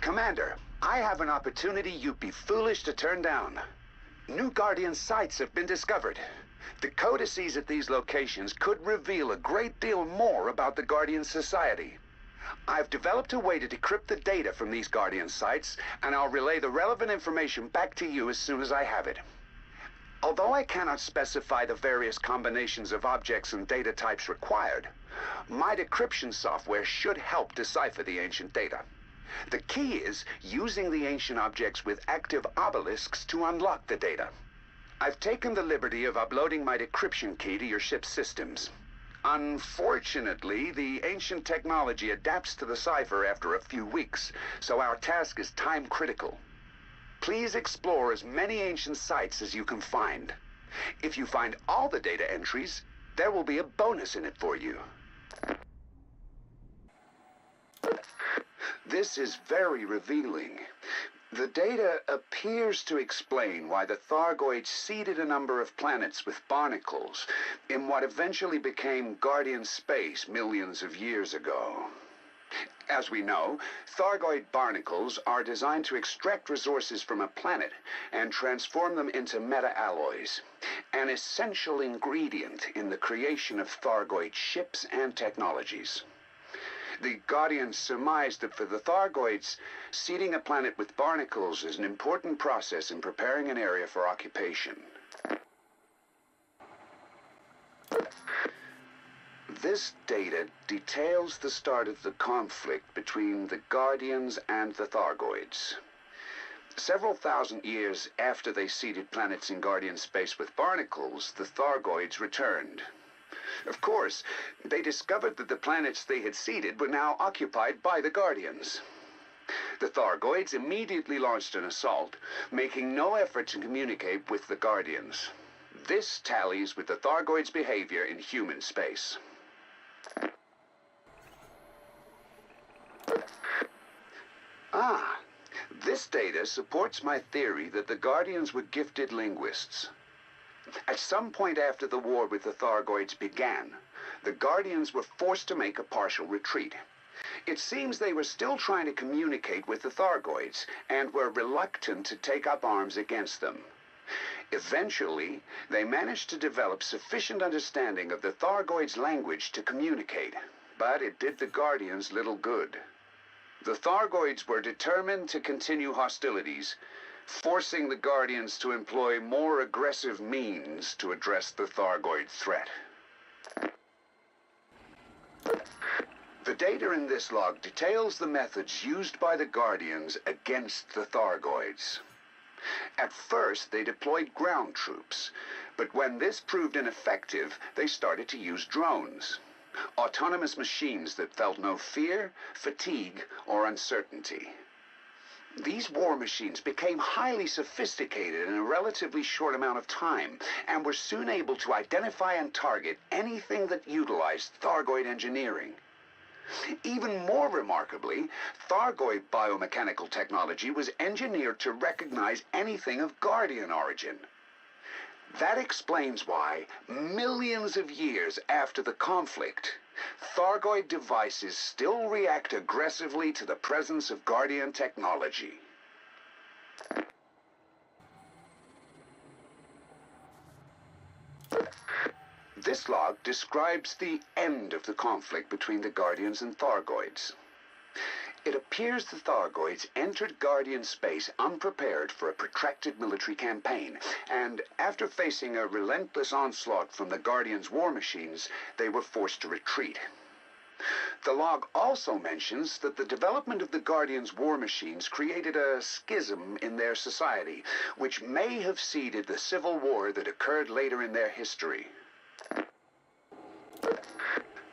Commander, I have an opportunity you'd be foolish to turn down. New Guardian sites have been discovered. The codices at these locations could reveal a great deal more about the Guardian Society. I've developed a way to decrypt the data from these Guardian sites, and I'll relay the relevant information back to you as soon as I have it. Although I cannot specify the various combinations of objects and data types required, my decryption software should help decipher the ancient data. The key is using the ancient objects with active obelisks to unlock the data. I've taken the liberty of uploading my decryption key to your ship's systems. Unfortunately, the ancient technology adapts to the cipher after a few weeks, so our task is time-critical. Please explore as many ancient sites as you can find. If you find all the data entries, there will be a bonus in it for you. This is very revealing. The data appears to explain why the Thargoids seeded a number of planets with barnacles in what eventually became Guardian space millions of years ago. As we know, Thargoid barnacles are designed to extract resources from a planet and transform them into meta-alloys, an essential ingredient in the creation of Thargoid ships and technologies. The Guardians surmised that for the Thargoids, seeding a planet with barnacles is an important process in preparing an area for occupation. This data details the start of the conflict between the Guardians and the Thargoids. Several thousand years after they seeded planets in Guardian space with barnacles, the Thargoids returned. Of course, they discovered that the planets they had seeded were now occupied by the Guardians. The Thargoids immediately launched an assault, making no effort to communicate with the Guardians. This tallies with the Thargoids' behavior in human space. This data supports my theory that the Guardians were gifted linguists. At some point after the war with the Thargoids began, the Guardians were forced to make a partial retreat. It seems they were still trying to communicate with the Thargoids and were reluctant to take up arms against them. Eventually, they managed to develop sufficient understanding of the Thargoids' language to communicate, but it did the Guardians little good. The Thargoids were determined to continue hostilities, forcing the Guardians to employ more aggressive means to address the Thargoid threat. The data in this log details the methods used by the Guardians against the Thargoids. At first, they deployed ground troops, but when this proved ineffective, they started to use drones. Autonomous machines that felt no fear, fatigue, or uncertainty. These war machines became highly sophisticated in a relatively short amount of time, and were soon able to identify and target anything that utilized Thargoid engineering. Even more remarkably, Thargoid biomechanical technology was engineered to recognize anything of Guardian origin. That explains why, millions of years after the conflict, Thargoid devices still react aggressively to the presence of Guardian technology. This log describes the end of the conflict between the Guardians and Thargoids. It appears the Thargoids entered Guardian space unprepared for a protracted military campaign, and after facing a relentless onslaught from the Guardians' war machines, they were forced to retreat. The log also mentions that the development of the Guardians' war machines created a schism in their society, which may have seeded the civil war that occurred later in their history.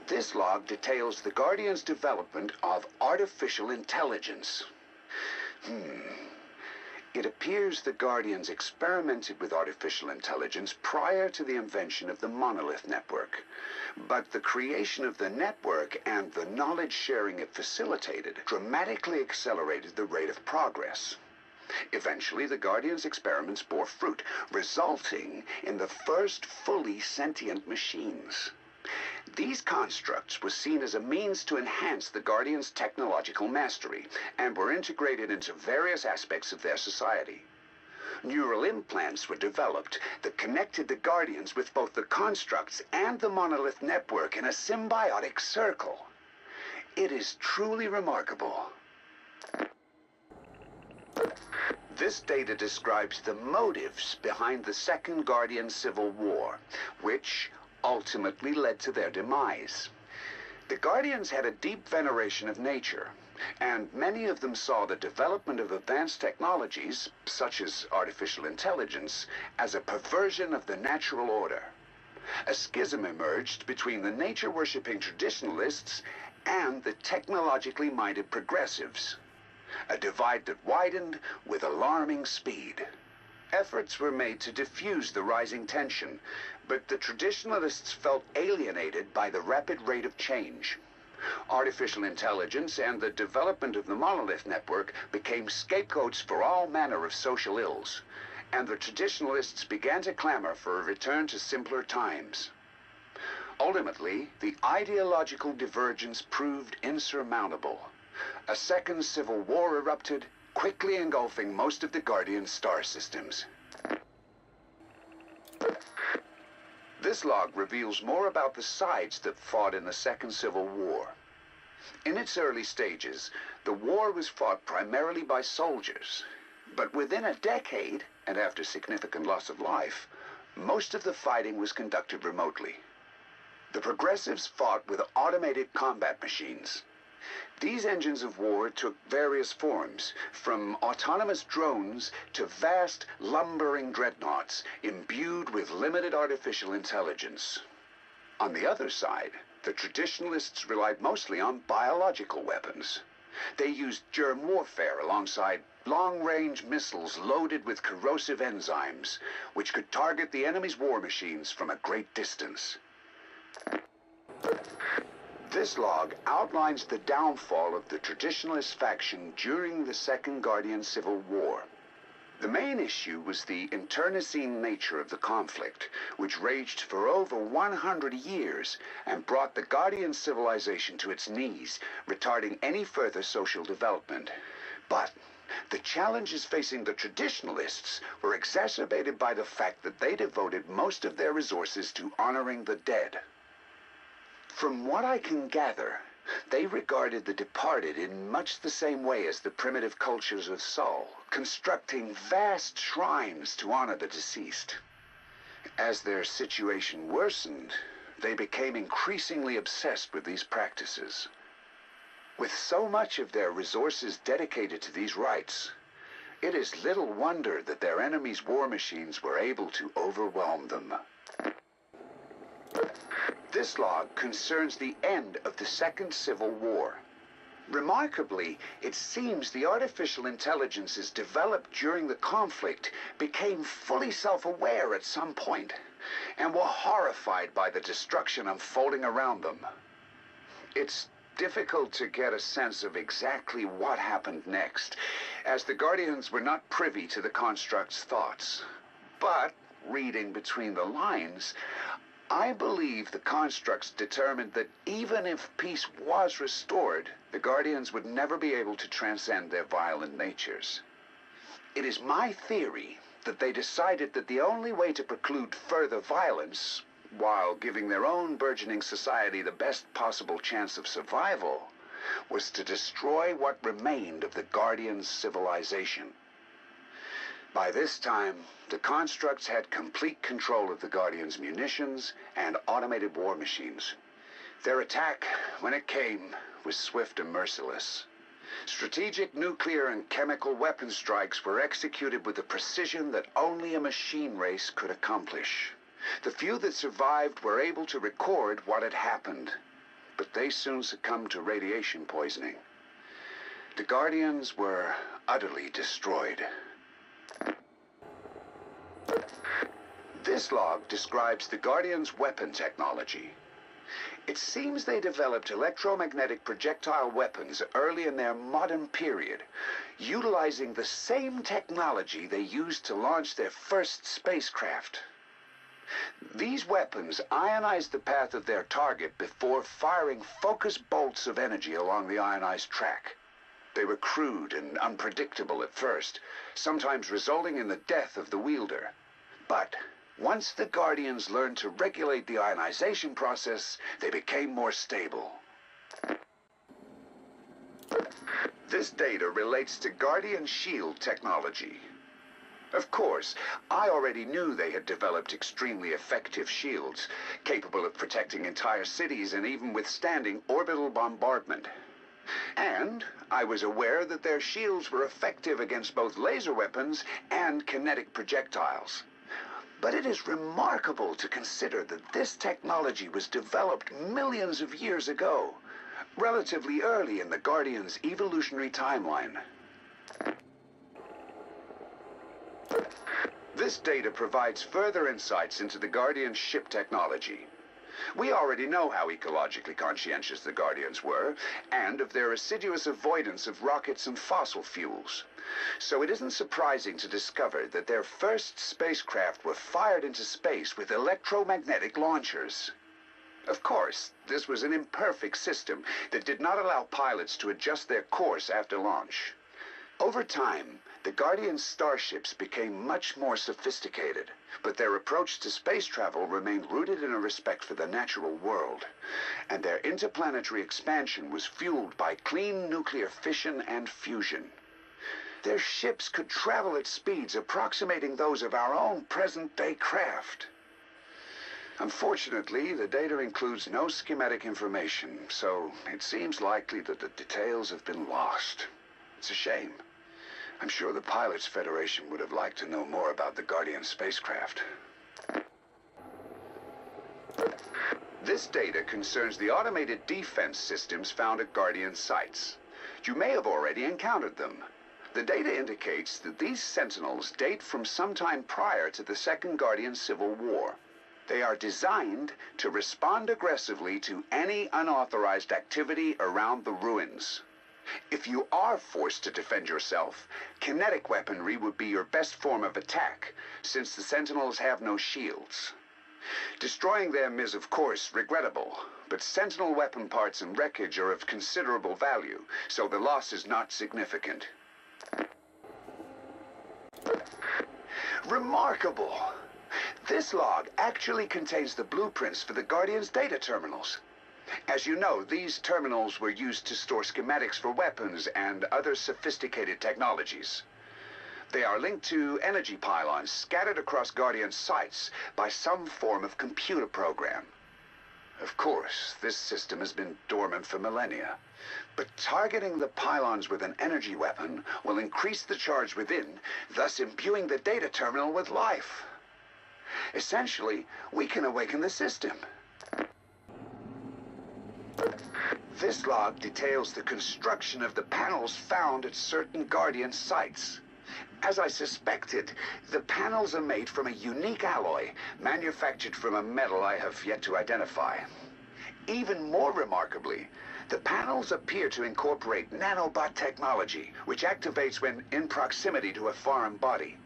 This log details the Guardians' development of artificial intelligence. It appears the Guardians experimented with artificial intelligence prior to the invention of the monolith network. But the creation of the network and the knowledge sharing it facilitated dramatically accelerated the rate of progress. Eventually, the Guardians' experiments bore fruit, resulting in the first fully sentient machines. These constructs were seen as a means to enhance the Guardians' technological mastery and were integrated into various aspects of their society. Neural implants were developed that connected the Guardians with both the constructs and the monolith network in a symbiotic circle. It is truly remarkable. This data describes the motives behind the Second Guardian Civil War, which ultimately led to their demise. The Guardians had a deep veneration of nature, and many of them saw the development of advanced technologies, such as artificial intelligence, as a perversion of the natural order. A schism emerged between the nature-worshipping traditionalists and the technologically minded progressives. A divide that widened with alarming speed. Efforts were made to diffuse the rising tension, but the traditionalists felt alienated by the rapid rate of change. Artificial intelligence and the development of the monolith network became scapegoats for all manner of social ills, and the traditionalists began to clamor for a return to simpler times. Ultimately, the ideological divergence proved insurmountable. A second civil war erupted, quickly engulfing most of the Guardian star systems. This log reveals more about the sides that fought in the Second Civil War. In its early stages, the war was fought primarily by soldiers, but within a decade, and after significant loss of life, most of the fighting was conducted remotely. The progressives fought with automated combat machines. These engines of war took various forms, from autonomous drones to vast, lumbering dreadnoughts imbued with limited artificial intelligence. On the other side, the traditionalists relied mostly on biological weapons. They used germ warfare alongside long-range missiles loaded with corrosive enzymes, which could target the enemy's war machines from a great distance. This log outlines the downfall of the traditionalist faction during the Second Guardian Civil War. The main issue was the internecine nature of the conflict, which raged for over 100 years and brought the Guardian civilization to its knees, retarding any further social development. But the challenges facing the traditionalists were exacerbated by the fact that they devoted most of their resources to honoring the dead. From what I can gather, they regarded the departed in much the same way as the primitive cultures of Sol, constructing vast shrines to honor the deceased. As their situation worsened, they became increasingly obsessed with these practices. With so much of their resources dedicated to these rites, it is little wonder that their enemies' war machines were able to overwhelm them. This log concerns the end of the Second Civil War. Remarkably, it seems the artificial intelligences developed during the conflict became fully self-aware at some point, and were horrified by the destruction unfolding around them. It's difficult to get a sense of exactly what happened next, as the Guardians were not privy to the construct's thoughts. But, reading between the lines, I believe the constructs determined that even if peace was restored, the Guardians would never be able to transcend their violent natures. It is my theory that they decided that the only way to preclude further violence, while giving their own burgeoning society the best possible chance of survival, was to destroy what remained of the Guardians' civilization. By this time, the constructs had complete control of the Guardians' munitions and automated war machines. Their attack, when it came, was swift and merciless. Strategic nuclear and chemical weapon strikes were executed with a precision that only a machine race could accomplish. The few that survived were able to record what had happened, but they soon succumbed to radiation poisoning. The Guardians were utterly destroyed. This log describes the Guardians' weapon technology. It seems they developed electromagnetic projectile weapons early in their modern period, utilizing the same technology they used to launch their first spacecraft. These weapons ionized the path of their target before firing focused bolts of energy along the ionized track. They were crude and unpredictable at first, sometimes resulting in the death of the wielder. But once the Guardians learned to regulate the ionization process, they became more stable. This data relates to Guardian shield technology. Of course, I already knew they had developed extremely effective shields, capable of protecting entire cities and even withstanding orbital bombardment. And I was aware that their shields were effective against both laser weapons and kinetic projectiles. But it is remarkable to consider that this technology was developed millions of years ago, relatively early in the Guardian's evolutionary timeline. This data provides further insights into the Guardian's ship technology. We already know how ecologically conscientious the Guardians were, and of their assiduous avoidance of rockets and fossil fuels. So it isn't surprising to discover that their first spacecraft were fired into space with electromagnetic launchers. Of course, this was an imperfect system that did not allow pilots to adjust their course after launch. Over time, the Guardian's starships became much more sophisticated, but their approach to space travel remained rooted in a respect for the natural world, and their interplanetary expansion was fueled by clean nuclear fission and fusion. Their ships could travel at speeds approximating those of our own present-day craft. Unfortunately, the data includes no schematic information, so it seems likely that the details have been lost. It's a shame. I'm sure the Pilots Federation would have liked to know more about the Guardian spacecraft. This data concerns the automated defense systems found at Guardian sites. You may have already encountered them. The data indicates that these Sentinels date from sometime prior to the Second Guardian Civil War. They are designed to respond aggressively to any unauthorized activity around the ruins. If you are forced to defend yourself, kinetic weaponry would be your best form of attack, since the Sentinels have no shields. Destroying them is, of course, regrettable, but Sentinel weapon parts and wreckage are of considerable value, so the loss is not significant. Remarkable! This log actually contains the blueprints for the Guardian's data terminals. As you know, these terminals were used to store schematics for weapons and other sophisticated technologies. They are linked to energy pylons scattered across Guardian sites by some form of computer program. Of course, this system has been dormant for millennia, but targeting the pylons with an energy weapon will increase the charge within, thus imbuing the data terminal with life. Essentially, we can awaken the system. This log details the construction of the panels found at certain Guardian sites. As I suspected, the panels are made from a unique alloy, manufactured from a metal I have yet to identify. Even more remarkably, the panels appear to incorporate nanobot technology, which activates when in proximity to a foreign body.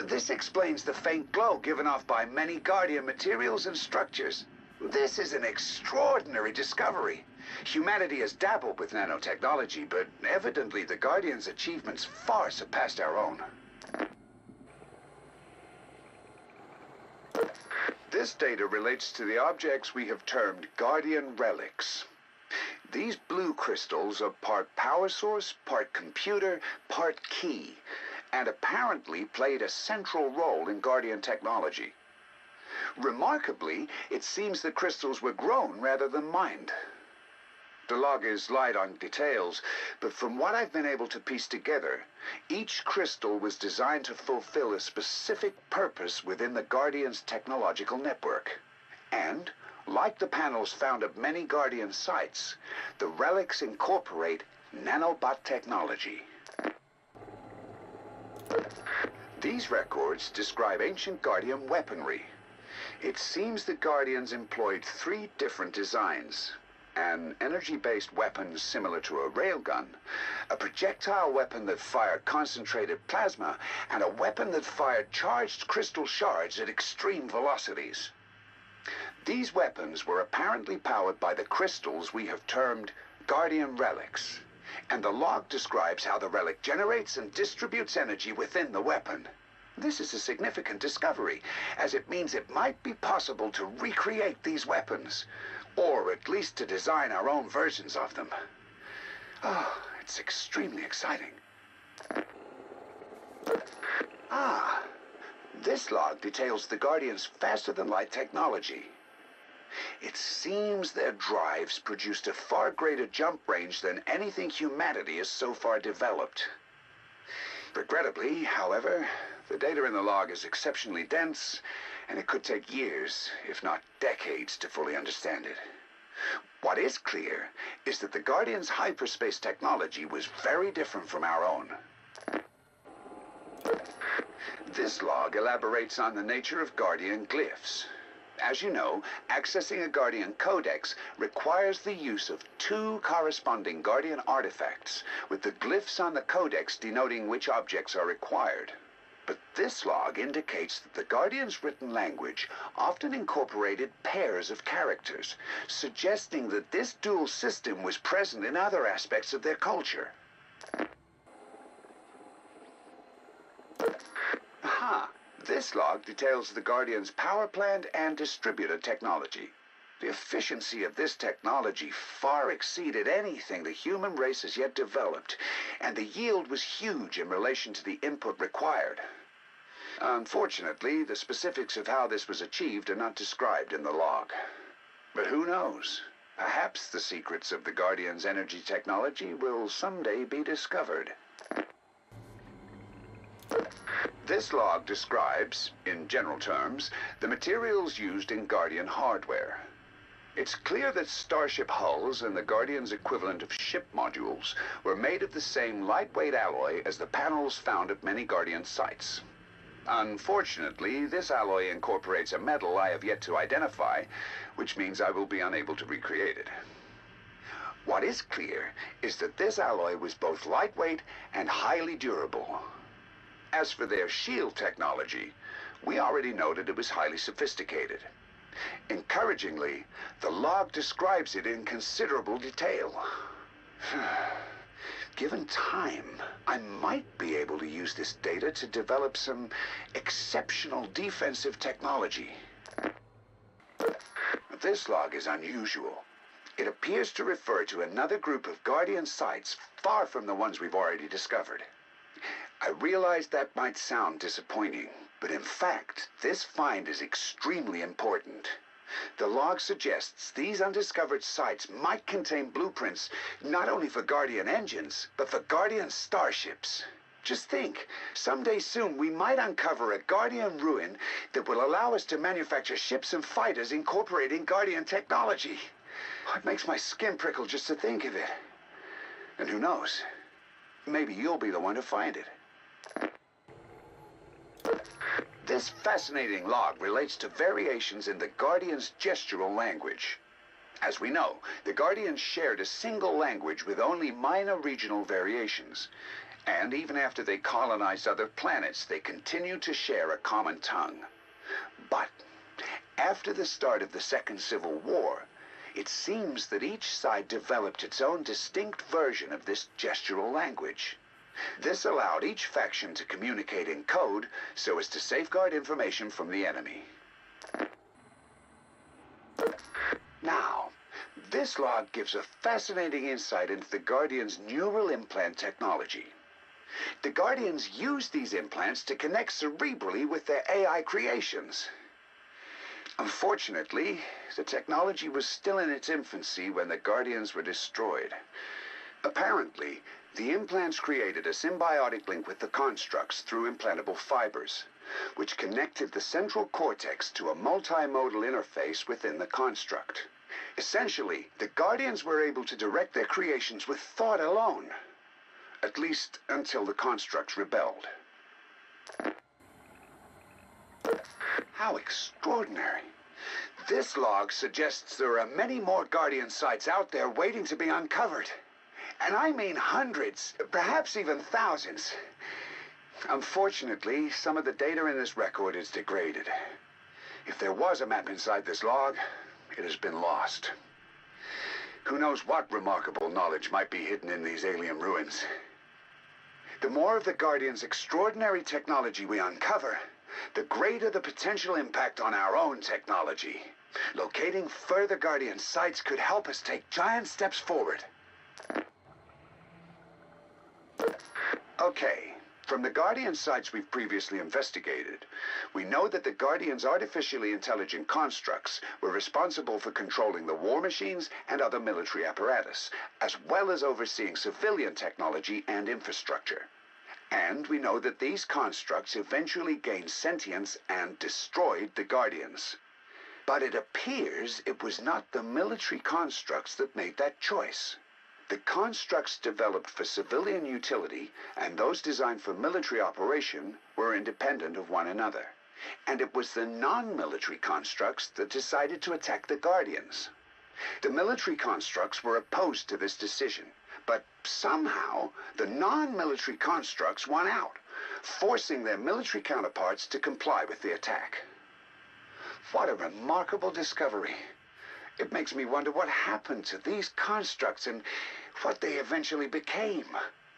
This explains the faint glow given off by many Guardian materials and structures. This is an extraordinary discovery. Humanity has dabbled with nanotechnology, but evidently the Guardian's achievements far surpassed our own. This data relates to the objects we have termed Guardian relics. These blue crystals are part power source, part computer, part key, and apparently played a central role in Guardian technology. Remarkably, it seems the crystals were grown rather than mined. The log is light on details, but from what I've been able to piece together, each crystal was designed to fulfill a specific purpose within the Guardian's technological network. And, like the panels found at many Guardian sites, the relics incorporate nanobot technology. These records describe ancient Guardian weaponry. It seems the Guardians employed 3 different designs. an energy-based weapon similar to a railgun, a projectile weapon that fired concentrated plasma, and a weapon that fired charged crystal shards at extreme velocities. These weapons were apparently powered by the crystals we have termed Guardian relics, and the log describes how the relic generates and distributes energy within the weapon. This is a significant discovery, as it means it might be possible to recreate these weapons, or at least to design our own versions of them. Oh, it's extremely exciting. This log details the Guardians' faster-than-light technology. It seems their drives produced a far greater jump range than anything humanity has so far developed. Regrettably, however, the data in the log is exceptionally dense, and it could take years, if not decades, to fully understand it. What is clear is that the Guardian's hyperspace technology was very different from our own. This log elaborates on the nature of Guardian glyphs. As you know, accessing a Guardian codex requires the use of 2 corresponding Guardian artifacts, with the glyphs on the codex denoting which objects are required. But this log indicates that the Guardians' written language often incorporated pairs of characters, suggesting that this dual system was present in other aspects of their culture. This log details the Guardian's power plant and distributor technology. The efficiency of this technology far exceeded anything the human race has yet developed, and the yield was huge in relation to the input required. Unfortunately, the specifics of how this was achieved are not described in the log. But who knows? Perhaps the secrets of the Guardian's energy technology will someday be discovered. This log describes, in general terms, the materials used in Guardian hardware. It's clear that starship hulls and the Guardian's equivalent of ship modules were made of the same lightweight alloy as the panels found at many Guardian sites. Unfortunately, this alloy incorporates a metal I have yet to identify, which means I will be unable to recreate it. What is clear is that this alloy was both lightweight and highly durable. As for their shield technology, we already know that it was highly sophisticated. Encouragingly, the log describes it in considerable detail. Given time, I might be able to use this data to develop some exceptional defensive technology. This log is unusual. It appears to refer to another group of Guardian sites far from the ones we've already discovered. I realize that might sound disappointing, but in fact, this find is extremely important. The log suggests these undiscovered sites might contain blueprints not only for Guardian engines, but for Guardian starships. Just think, someday soon we might uncover a Guardian ruin that will allow us to manufacture ships and fighters incorporating Guardian technology. It makes my skin prickle just to think of it. And who knows, maybe you'll be the one to find it. This fascinating log relates to variations in the Guardians' gestural language. As we know, the Guardians shared a single language with only minor regional variations. And even after they colonized other planets, they continued to share a common tongue. But after the start of the Second Civil War, it seems that each side developed its own distinct version of this gestural language. This allowed each faction to communicate in code so as to safeguard information from the enemy. Now, this log gives a fascinating insight into the Guardians' neural implant technology. The Guardians use these implants to connect cerebrally with their AI creations. Unfortunately, the technology was still in its infancy when the Guardians were destroyed. Apparently, the implants created a symbiotic link with the constructs through implantable fibers, which connected the central cortex to a multimodal interface within the construct. Essentially, the Guardians were able to direct their creations with thought alone, at least until the constructs rebelled. How extraordinary! This log suggests there are many more Guardian sites out there waiting to be uncovered. And I mean hundreds, perhaps even thousands. Unfortunately, some of the data in this record is degraded. If there was a map inside this log, it has been lost. Who knows what remarkable knowledge might be hidden in these alien ruins. The more of the Guardian's extraordinary technology we uncover, the greater the potential impact on our own technology. Locating further Guardian sites could help us take giant steps forward. Okay, from the Guardian sites we've previously investigated, we know that the Guardian's artificially intelligent constructs were responsible for controlling the war machines and other military apparatus, as well as overseeing civilian technology and infrastructure. And we know that these constructs eventually gained sentience and destroyed the Guardians. But it appears it was not the military constructs that made that choice. The constructs developed for civilian utility and those designed for military operation were independent of one another. And it was the non-military constructs that decided to attack the Guardians. The military constructs were opposed to this decision, but somehow the non-military constructs won out, forcing their military counterparts to comply with the attack. What a remarkable discovery. It makes me wonder what happened to these constructs and what they eventually became.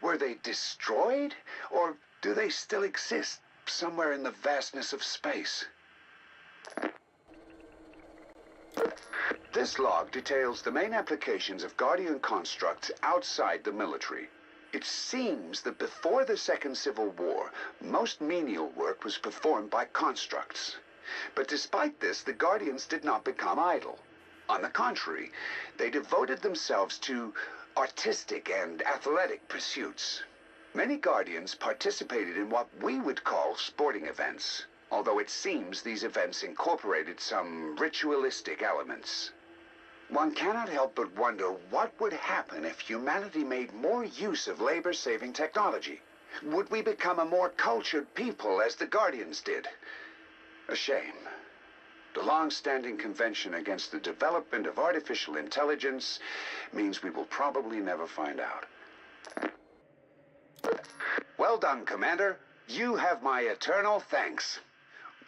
Were they destroyed, or do they still exist somewhere in the vastness of space? This log details the main applications of Guardian constructs outside the military. It seems that before the Second Civil War, most menial work was performed by constructs. But despite this, the Guardians did not become idle. On the contrary, they devoted themselves to artistic and athletic pursuits. Many Guardians participated in what we would call sporting events, although it seems these events incorporated some ritualistic elements. One cannot help but wonder what would happen if humanity made more use of labor-saving technology. Would we become a more cultured people as the Guardians did? A shame. The long-standing convention against the development of artificial intelligence means we will probably never find out. Well done, Commander. You have my eternal thanks.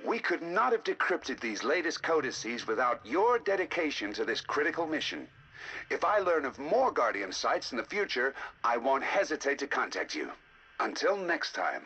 We could not have decrypted these latest codices without your dedication to this critical mission. If I learn of more Guardian sites in the future, I won't hesitate to contact you. Until next time.